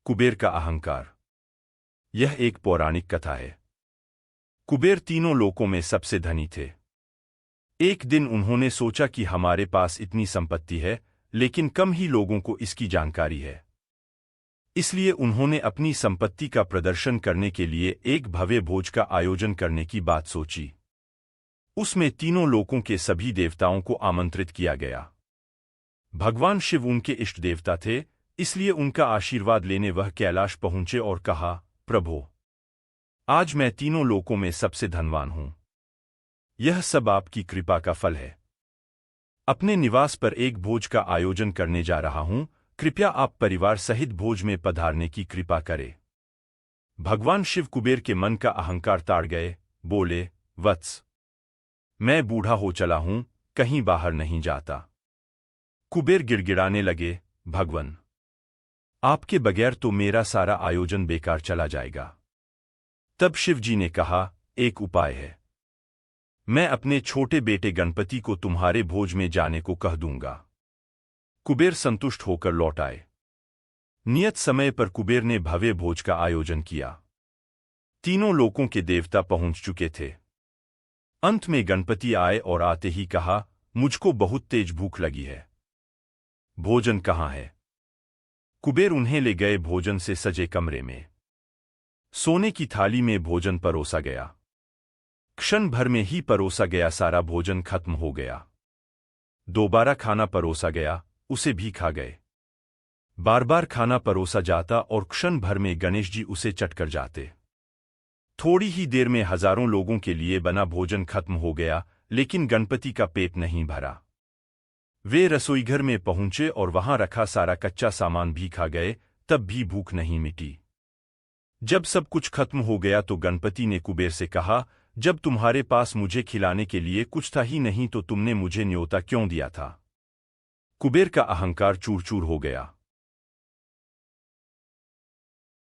कुबेर का अहंकार। यह एक पौराणिक कथा है। कुबेर तीनों लोकों में सबसे धनी थे। एक दिन उन्होंने सोचा कि हमारे पास इतनी संपत्ति है, लेकिन कम ही लोगों को इसकी जानकारी है। इसलिए उन्होंने अपनी संपत्ति का प्रदर्शन करने के लिए एक भव्य भोज का आयोजन करने की बात सोची। उसमें तीनों लोकों के सभी देवताओं को आमंत्रित किया गया। भगवान शिव उनके इष्ट देवता थे, इसलिए उनका आशीर्वाद लेने वह कैलाश पहुंचे और कहा, प्रभो, आज मैं तीनों लोकों में सबसे धनवान हूं। यह सब आपकी कृपा का फल है। अपने निवास पर एक भोज का आयोजन करने जा रहा हूं, कृपया आप परिवार सहित भोज में पधारने की कृपा करें। भगवान शिव कुबेर के मन का अहंकार ताड़ गए, बोले, वत्स, मैं बूढ़ा हो चला हूं, कहीं बाहर नहीं जाता। कुबेर गिड़गिड़ाने लगे, भगवन, आपके बगैर तो मेरा सारा आयोजन बेकार चला जाएगा। तब शिव जी ने कहा, एक उपाय है। मैं अपने छोटे बेटे गणपति को तुम्हारे भोज में जाने को कह दूंगा। कुबेर संतुष्ट होकर लौट आए। नियत समय पर कुबेर ने भव्य भोज का आयोजन किया। तीनों लोकों के देवता पहुंच चुके थे। अंत में गणपति आए और आते ही कहा, मुझको बहुत तेज भूख लगी है। भोजन कहाँ है? कुबेर उन्हें ले गए भोजन से सजे कमरे में। सोने की थाली में भोजन परोसा गया। क्षण भर में ही परोसा गया सारा भोजन खत्म हो गया। दोबारा खाना परोसा गया, उसे भी खा गए। बार बार खाना परोसा जाता और क्षण भर में गणेश जी उसे चटकर जाते। थोड़ी ही देर में हजारों लोगों के लिए बना भोजन खत्म हो गया, लेकिन गणपति का पेट नहीं भरा। वे रसोईघर में पहुंचे और वहां रखा सारा कच्चा सामान भी खा गए, तब भी भूख नहीं मिटी। जब सब कुछ खत्म हो गया तो गणपति ने कुबेर से कहा, जब तुम्हारे पास मुझे खिलाने के लिए कुछ था ही नहीं तो तुमने मुझे न्योता क्यों दिया था? कुबेर का अहंकार चूर चूर हो गया।